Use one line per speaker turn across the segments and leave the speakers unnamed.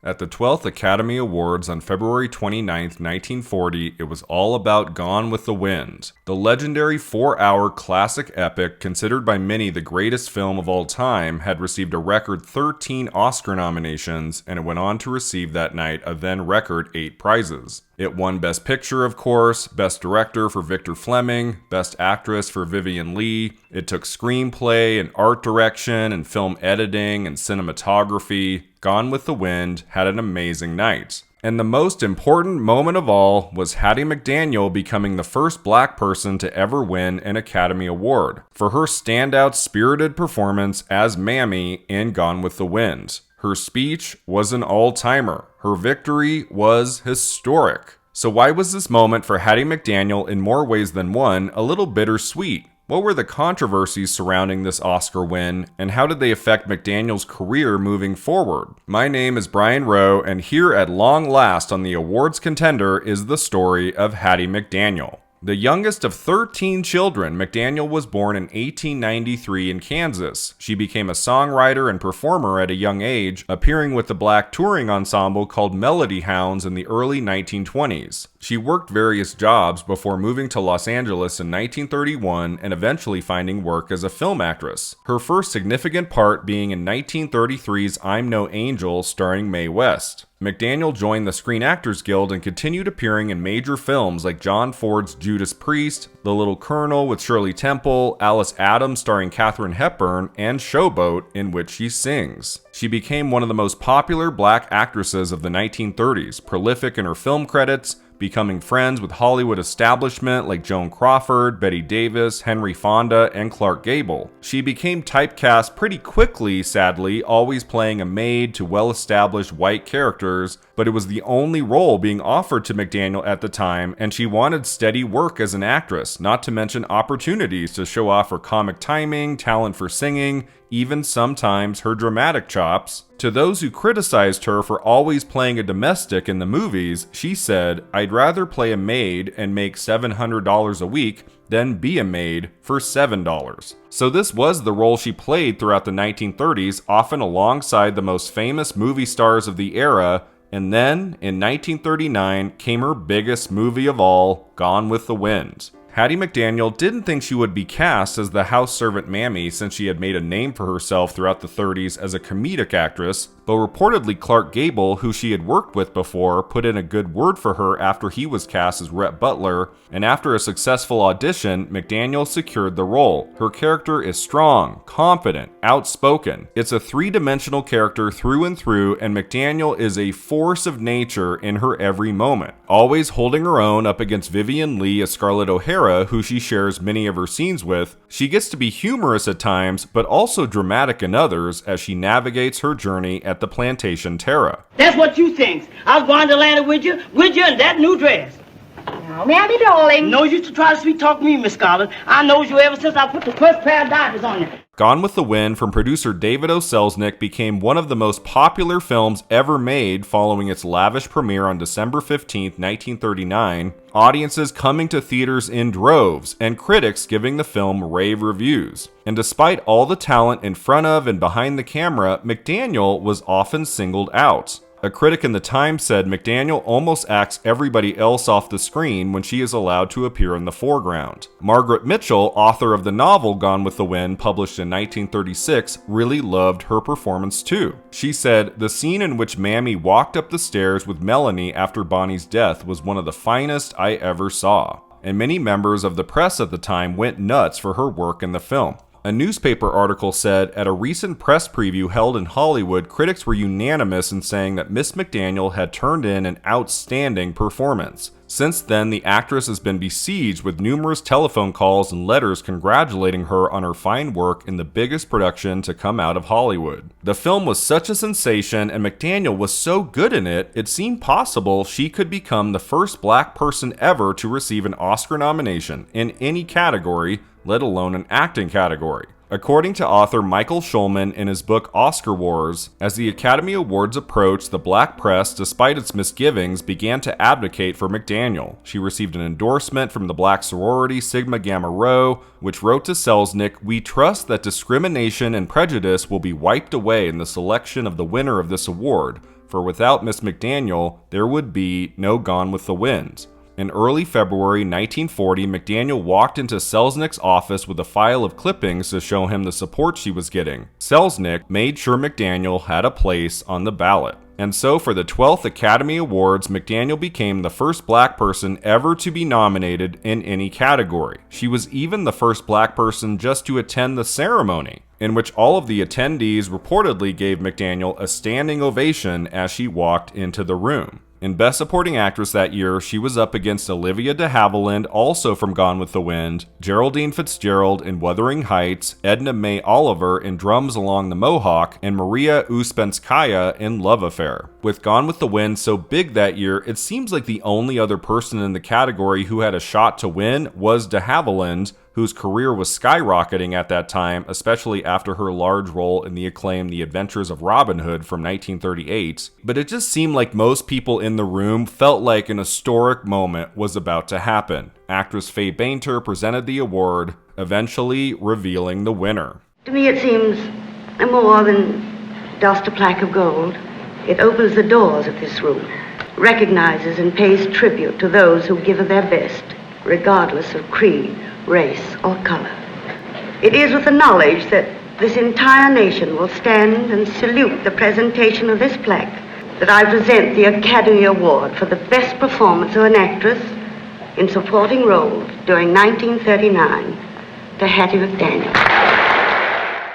At the 12th Academy Awards on February 29, 1940, it was all about Gone with the Wind. The legendary 4-hour classic epic, considered by many the greatest film of all time, had received a record 13 Oscar nominations, and it went on to receive that night a then record 8 prizes. It won Best Picture, of course, Best Director for Victor Fleming, Best Actress for Vivien Leigh. It took screenplay and art direction and film editing and cinematography. Gone with the Wind had an amazing night. And the most important moment of all was Hattie McDaniel becoming the first black person to ever win an Academy Award for her standout spirited performance as Mammy in Gone with the Wind. Her speech was an all-timer. Her victory was historic. So why was this moment for Hattie McDaniel in more ways than one a little bittersweet? What were the controversies surrounding this Oscar win, and how did they affect McDaniel's career moving forward? My name is Brian Rowe, and here at long last on the awards contender is the story of Hattie McDaniel. The youngest of 13 children, McDaniel was born in 1893 in Kansas. She became a songwriter and performer at a young age, appearing with the black touring ensemble called Melody Hounds in the early 1920s. She worked various jobs before moving to Los Angeles in 1931 and eventually finding work as a film actress. Her first significant part being in 1933's I'm No Angel starring Mae West. McDaniel joined the Screen Actors Guild and continued appearing in major films like John Ford's Judas Priest, The Little Colonel with Shirley Temple, Alice Adams starring Katharine Hepburn, and Showboat, in which she sings. She became one of the most popular black actresses of the 1930s, prolific in her film credits, becoming friends with Hollywood establishment like Joan Crawford, Bette Davis, Henry Fonda, and Clark Gable. She became typecast pretty quickly, sadly, always playing a maid to well-established white characters, but it was the only role being offered to McDaniel at the time, and she wanted steady work as an actress, not to mention opportunities to show off her comic timing, talent for singing, even sometimes her dramatic chops. To those who criticized her for always playing a domestic in the movies, she said, "I'd rather play a maid and make $700 a week than be a maid for $7." So this was the role she played throughout the 1930s, often alongside the most famous movie stars of the era. And then, in 1939, came her biggest movie of all, Gone with the Wind. Hattie McDaniel didn't think she would be cast as the house servant Mammy since she had made a name for herself throughout the 30s as a comedic actress, but reportedly Clark Gable, who she had worked with before, put in a good word for her after he was cast as Rhett Butler, and after a successful audition, McDaniel secured the role. Her character is strong, confident, outspoken. It's a three-dimensional character through and through, and McDaniel is a force of nature in her every moment, always holding her own up against Vivien Leigh as Scarlett O'Hara, who she shares many of her scenes with. She gets to be humorous at times, but also dramatic in others as she navigates her journey at the Plantation Terra.
That's what you think. I was going to Atlanta with you in that new dress.
Now, Mammy, darling.
No use to try to sweet talk me, Miss Scarlett. I knows you ever since I put the first pair of diapers on you.
Gone with the Wind from producer David O. Selznick became one of the most popular films ever made following its lavish premiere on December 15, 1939, audiences coming to theaters in droves, and critics giving the film rave reviews. And despite all the talent in front of and behind the camera, McDaniel was often singled out. A critic in the Times said McDaniel almost acts everybody else off the screen when she is allowed to appear in the foreground. Margaret Mitchell, author of the novel Gone with the Wind, published in 1936, really loved her performance too. She said, "The scene in which Mammy walked up the stairs with Melanie after Bonnie's death was one of the finest I ever saw." And many members of the press at the time went nuts for her work in the film. A newspaper article said, at a recent press preview held in Hollywood, critics were unanimous in saying that Miss McDaniel had turned in an outstanding performance. Since then, the actress has been besieged with numerous telephone calls and letters congratulating her on her fine work in the biggest production to come out of Hollywood. The film was such a sensation, and McDaniel was so good in it, it seemed possible she could become the first black person ever to receive an Oscar nomination in any category, let alone an acting category. According to author Michael Schulman in his book Oscar Wars, as the Academy Awards approached, the black press, despite its misgivings, began to advocate for McDaniel. She received an endorsement from the black sorority Sigma Gamma Rho, which wrote to Selznick, "We trust that discrimination and prejudice will be wiped away in the selection of the winner of this award. for without Miss McDaniel, there would be no Gone with the Wind. In early February 1940, McDaniel walked into Selznick's office with a file of clippings to show him the support she was getting. Selznick made sure McDaniel had a place on the ballot. And so for the 12th Academy Awards, McDaniel became the first black person ever to be nominated in any category. She was even the first black person just to attend the ceremony, in which all of the attendees reportedly gave McDaniel a standing ovation as she walked into the room. In Best Supporting Actress that year, she was up against Olivia de Havilland, also from Gone with the Wind, Geraldine Fitzgerald in Wuthering Heights, Edna Mae Oliver in Drums Along the Mohawk, and Maria Uspenskaya in Love Affair. With Gone with the Wind so big that year, it seems like the only other person in the category who had a shot to win was de Havilland, whose career was skyrocketing at that time, especially after her large role in the acclaimed The Adventures of Robin Hood from 1938, but it just seemed like most people in the room felt like an historic moment was about to happen. Actress Faye Bainter presented the award, eventually revealing the winner.
To me it seems more than just a plaque of gold. It opens the doors of this room, recognizes and pays tribute to those who give of their best, regardless of creed, race, or color. It is with the knowledge that this entire nation will stand and salute the presentation of this plaque that I present the Academy Award for the best performance of an actress in supporting roles during 1939 to Hattie McDaniel.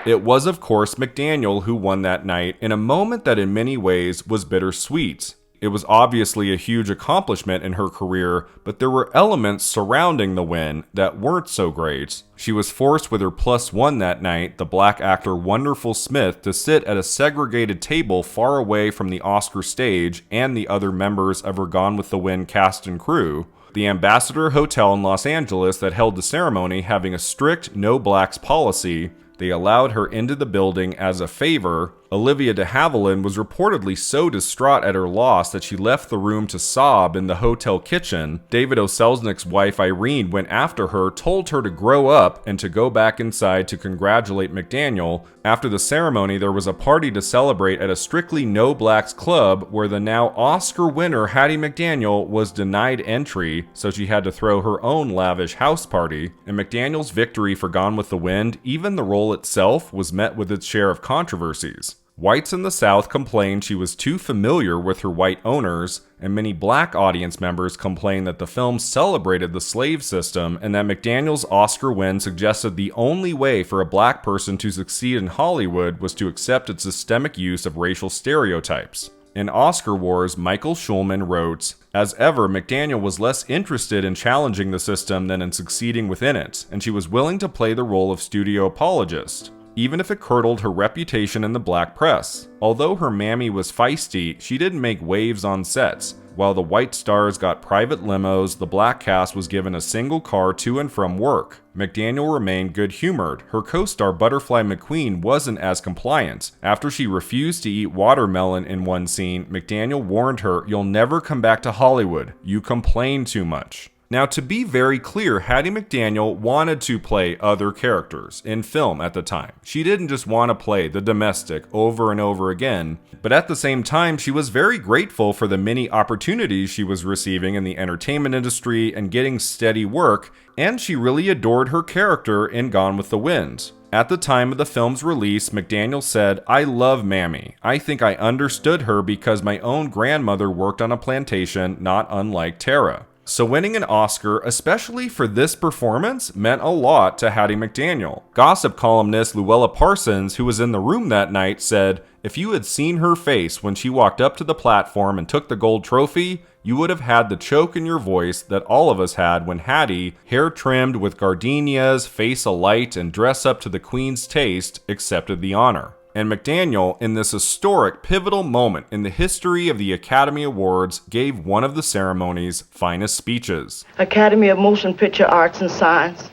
It was, of course, McDaniel who won that night in a moment that in many ways was bittersweet. It was obviously a huge accomplishment in her career, but there were elements surrounding the win that weren't so great. She was forced with her +1 that night, the black actor Wonderful Smith, to sit at a segregated table far away from the Oscar stage and the other members of her Gone with the Wind cast and crew. The Ambassador Hotel in Los Angeles that held the ceremony having a strict no blacks policy, they allowed her into the building as a favor. Olivia de Havilland was reportedly so distraught at her loss that she left the room to sob in the hotel kitchen. David O. Selznick's wife Irene went after her, told her to grow up and to go back inside to congratulate McDaniel. After the ceremony, there was a party to celebrate at a strictly no blacks club where the now Oscar winner Hattie McDaniel was denied entry, so she had to throw her own lavish house party. In McDaniel's victory for Gone with the Wind, even the role itself was met with its share of controversies. Whites in the South complained she was too familiar with her white owners, and many black audience members complained that the film celebrated the slave system and that McDaniel's Oscar win suggested the only way for a black person to succeed in Hollywood was to accept its systemic use of racial stereotypes. In Oscar Wars, Michael Schulman wrote, "As ever, McDaniel was less interested in challenging the system than in succeeding within it, and she was willing to play the role of studio apologist, even if it curdled her reputation in the black press. Although her mammy was feisty, she didn't make waves on sets. While the white stars got private limos, the black cast was given a single car to and from work. McDaniel remained good-humored. Her co-star Butterfly McQueen wasn't as compliant. After she refused to eat watermelon in one scene, McDaniel warned her, 'You'll never come back to Hollywood. You complain too much.'" Now, to be very clear, Hattie McDaniel wanted to play other characters in film at the time. She didn't just want to play the domestic over and over again, but at the same time, she was very grateful for the many opportunities she was receiving in the entertainment industry and getting steady work, and she really adored her character in Gone with the Wind. At the time of the film's release, McDaniel said, "I love Mammy. I think I understood her because my own grandmother worked on a plantation not unlike Tara." So winning an Oscar, especially for this performance, meant a lot to Hattie McDaniel. Gossip columnist Luella Parsons, who was in the room that night, said, "If you had seen her face when she walked up to the platform and took the gold trophy, you would have had the choke in your voice that all of us had when Hattie, hair trimmed with gardenias, face alight, and dress up to the Queen's taste, accepted the honor." And McDaniel, in this historic, pivotal moment in the history of the Academy Awards, gave one of the ceremony's finest speeches.
Academy of Motion Picture Arts and Science,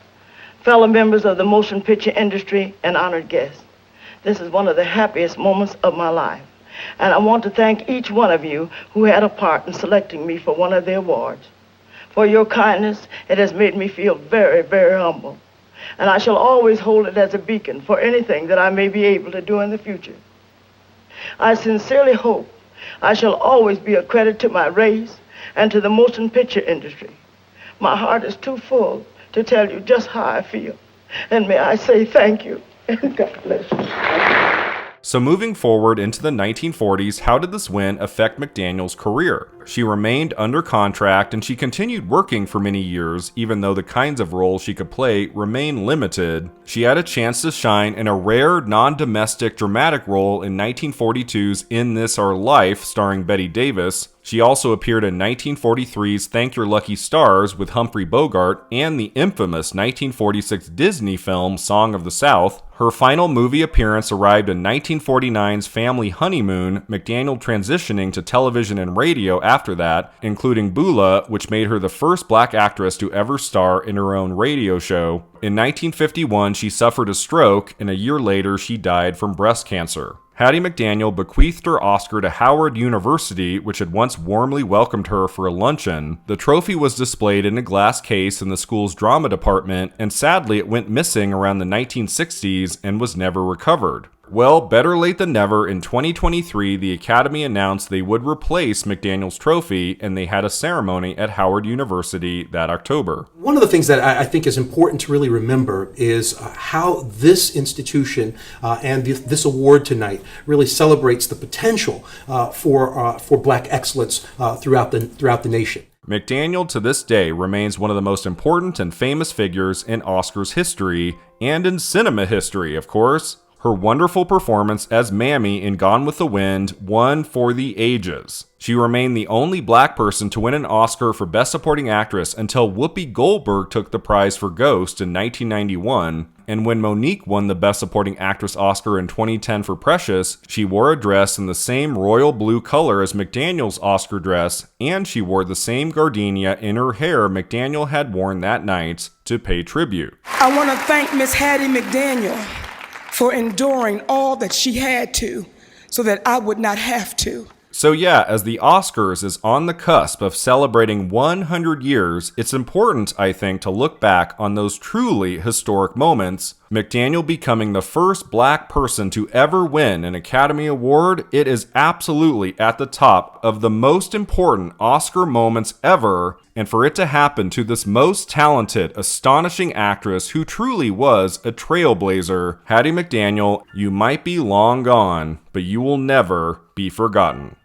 fellow members of the motion picture industry, and honored guests. This is one of the happiest moments of my life, and I want to thank each one of you who had a part in selecting me for one of the awards. For your kindness, it has made me feel very, very humble. And I shall always hold it as a beacon for anything that I may be able to do in the future. I sincerely hope I shall always be a credit to my race and to the motion picture industry. My heart is too full to tell you just how I feel. And may I say thank you, and God bless you.
So moving forward into the 1940s, how did this win affect McDaniel's career? She remained under contract and she continued working for many years, even though the kinds of roles she could play remained limited. She had a chance to shine in a rare, non-domestic dramatic role in 1942's In This Our Life, starring Bette Davis. She also appeared in 1943's Thank Your Lucky Stars with Humphrey Bogart and the infamous 1946 Disney film Song of the South. Her final movie appearance arrived in 1949's Family Honeymoon, McDaniel transitioning to television and radio after that, including Beulah, which made her the first black actress to ever star in her own radio show. In 1951, she suffered a stroke, and a year later, she died from breast cancer. Hattie McDaniel bequeathed her Oscar to Howard University, which had once warmly welcomed her for a luncheon. The trophy was displayed in a glass case in the school's drama department, and sadly it went missing around the 1960s and was never recovered. Well, better late than never, in 2023, the Academy announced they would replace McDaniel's trophy, and they had a ceremony at Howard University that October.
One of the things that I think is important to really remember is how this institution and this award tonight really celebrates the potential for Black excellence throughout the nation.
McDaniel to this day remains one of the most important and famous figures in Oscars history, and in cinema history, of course. Her wonderful performance as Mammy in Gone with the Wind won for the ages. She remained the only black person to win an Oscar for Best Supporting Actress until Whoopi Goldberg took the prize for Ghost in 1991, and when Monique won the Best Supporting Actress Oscar in 2010 for Precious, she wore a dress in the same royal blue color as McDaniel's Oscar dress, and she wore the same gardenia in her hair McDaniel had worn that night to pay tribute.
I want to thank Miss Hattie McDaniel for enduring all that she had to so that I would not have to.
So yeah, as the Oscars is on the cusp of celebrating 100 years, it's important, I think, to look back on those truly historic moments. McDaniel becoming the first black person to ever win an Academy Award, it is absolutely at the top of the most important Oscar moments ever, and for it to happen to this most talented, astonishing actress who truly was a trailblazer, Hattie McDaniel, you might be long gone, but you will never be forgotten.